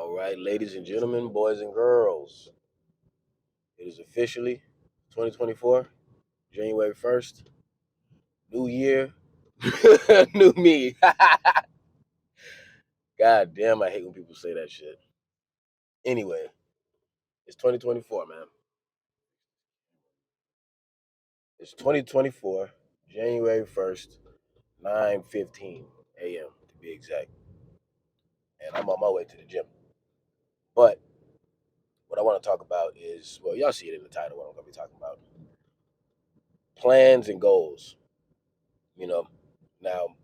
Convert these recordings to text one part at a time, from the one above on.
All right, ladies and gentlemen, boys and girls, it is officially 2024, January 1st, new year, new me. God damn, I hate when people say that shit. Anyway, it's 2024, man. It's 2024, January 1st, 9:15 a.m. to be exact. And I'm on my way to the gym. But what I want to talk about is, well, y'all see it in the title, what I'm going to be talking about. Plans and goals, you know. Now,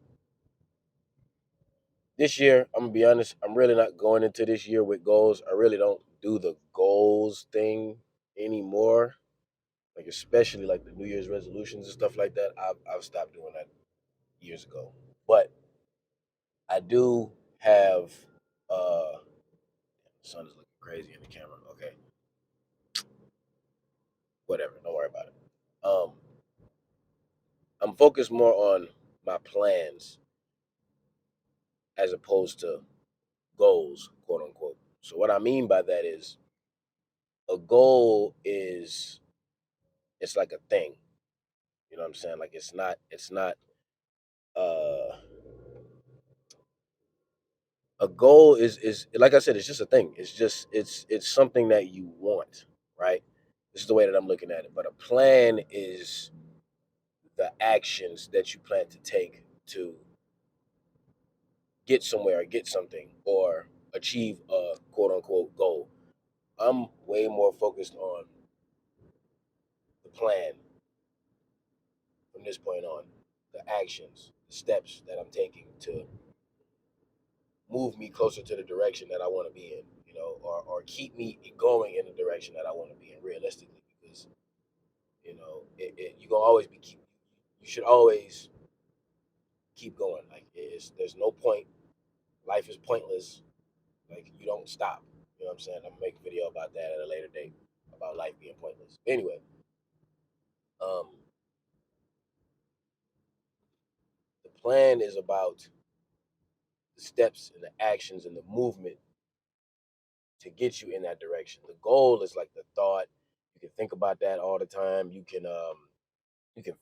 this year, I'm gonna be honest, I'm really not going into this year with goals. I really don't do the goals thing anymore. Like especially like the New Year's resolutions and stuff like that. I've stopped doing that years ago. But I do have the sun is looking crazy in the camera. Okay. Whatever, don't worry about it. I'm focused more on my plans as opposed to goals, quote unquote. So what I mean by that is a goal is it's like a thing. You know what I'm saying? Like it's not uh a goal is like I said, it's just a thing. It's something that you want, right? This is the way that I'm looking at it. But a plan is the actions that you plan to take to get somewhere or get something or achieve a quote unquote goal. I'm way more focused on the plan from this point on, the actions, the steps that I'm taking to move me closer to the direction that I want to be in, or keep me going in the direction that I want to be in realistically. Because you gonna always you should always keep going. Like there's no point. Life is pointless. Like you don't stop. You know what I'm saying? I'm gonna make a video about that at a later date about life being pointless. Anyway, um, the plan is about the steps and the actions and the movement to get you in that direction. The goal is like the thought. You can think about that all the time. You can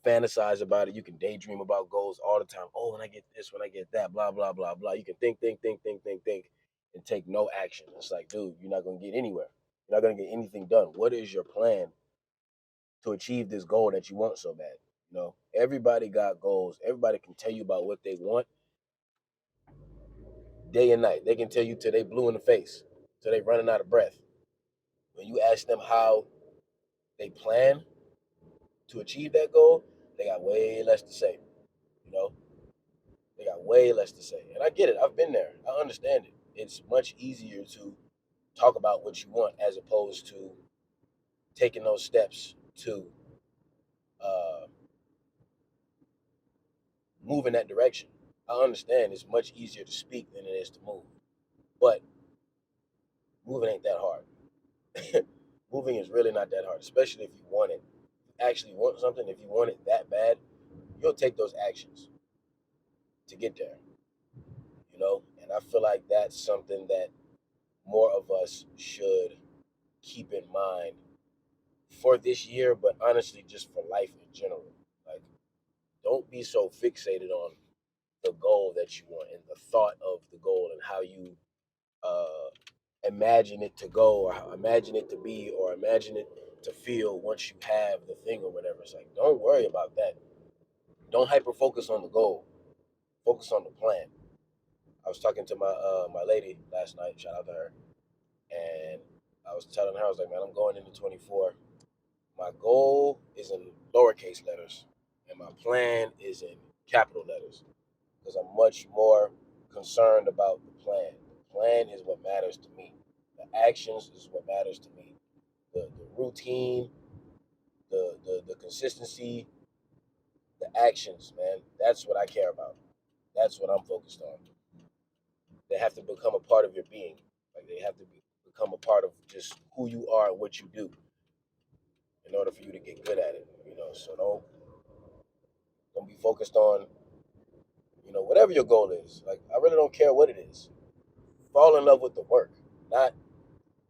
fantasize about it. You can daydream about goals all the time. Oh, when I get this, when I get that, blah blah blah blah. You can think, and take no action. It's like, dude, you're not gonna get anywhere. You're not gonna get anything done. What is your plan to achieve this goal that you want so bad? Everybody got goals. Everybody can tell you about what they want day and night. They can tell you till they blue in the face, till they running out of breath. When you ask them how they plan to achieve that goal, they got way less to say. You know, they got way less to say. And I get it. I've been there. I understand it. It's much easier to talk about what you want as opposed to taking those steps to uh, move in that direction. I understand it's much easier to speak than it is to move. But moving ain't that hard. Moving is really not that hard, especially if you want it. If you actually want something, if you want it that bad, you'll take those actions to get there. And I feel like that's something that more of us should keep in mind for this year, but honestly, just for life in general. Like, don't be so fixated on the goal that you want and the thought of the goal and how you uh, imagine it to go or how imagine it to be or imagine it to feel once you have the thing or whatever. It's like, don't worry about that. Don't hyper focus on the goal. Focus on the plan. I was talking to my lady last night. Shout out to her. And I was telling her, I was like, man, I'm going into 24. My goal is in lowercase letters, and my plan is in capital letters because I'm much more concerned about the plan. The plan is what matters to me. The actions is what matters to me. The routine, the consistency, the actions, man. That's what I care about. That's what I'm focused on. They have to become a part of your being. Like they have to become a part of just who you are and what you do in order for you to get good at it. So don't be focused on whatever your goal is. Like I really don't care what it is. Fall in love with the work. not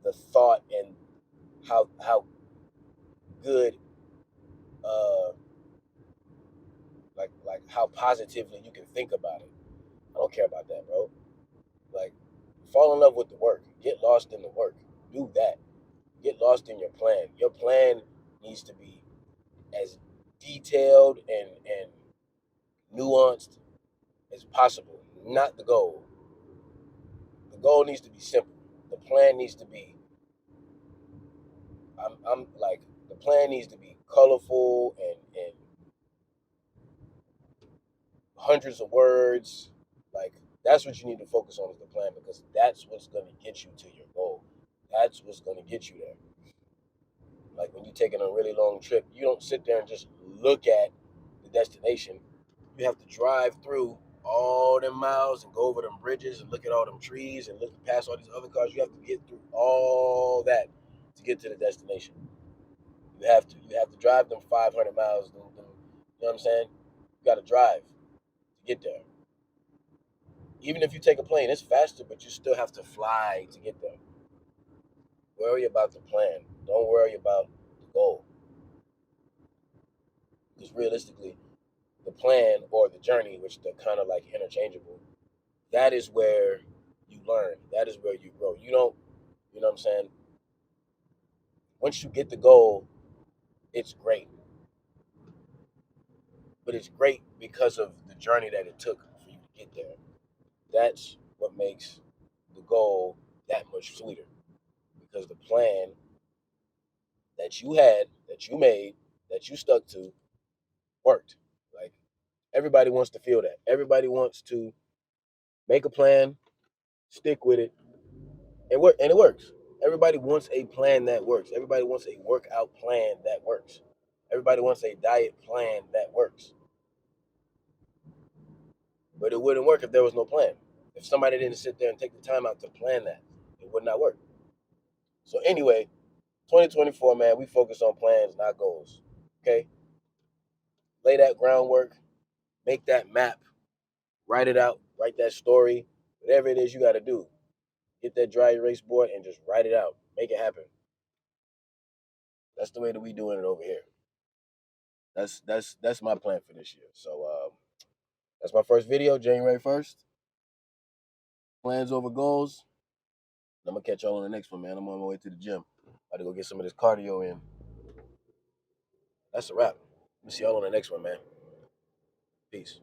the thought and how good like how positively you can think about it. I don't care about that, bro. Like, fall in love with the work. Get lost in the work. Do that. Get lost in your plan. Your plan needs to be as detailed and nuanced as possible. Not the goal. The goal needs to be simple. The plan needs to be. I'm like the plan needs to be colorful and hundreds of words. Like that's what you need to focus on is the plan because that's what's going to get you to your goal. That's what's going to get you there. Like when you're taking a really long trip, you don't sit there and just look at the destination. You have to drive through all them miles and go over them bridges and look at all them trees and look past all these other cars. You have to get through all that to get to the destination. You have to drive them 500 miles. You know what I'm saying? You got to drive to get there. Even if you take a plane, it's faster, but you still have to fly to get there. Worry about the plan. Don't worry about the goal. Because realistically, the plan or the journey, which they're kind of like interchangeable, that is where you learn. That is where you grow. You don't, you know what I'm saying? Once you get the goal, it's great. But it's great because of the journey that it took for you to get there. That's what makes the goal that much sweeter. Because the plan that you had, that you made, that you stuck to worked. Like everybody wants to feel that. Everybody wants to make a plan, stick with it, and it works. Everybody wants a plan that works. Everybody wants a workout plan that works. Everybody wants a diet plan that works. But it wouldn't work if there was no plan. If somebody didn't sit there and take the time out to plan that, it would not work. So anyway, 2024, man, we focus on plans, not goals. Okay? Lay that groundwork, make that map, write it out, write that story, whatever it is you got to do. Get that dry erase board and just write it out. Make it happen. That's the way that we doing it over here. That's my plan for this year. So that's my first video, January 1st. Plans over goals. I'm gonna catch y'all on the next one, man. I'm on my way to the gym. About to go get some of this cardio in. That's a wrap. We'll see y'all on the next one, man. Peace.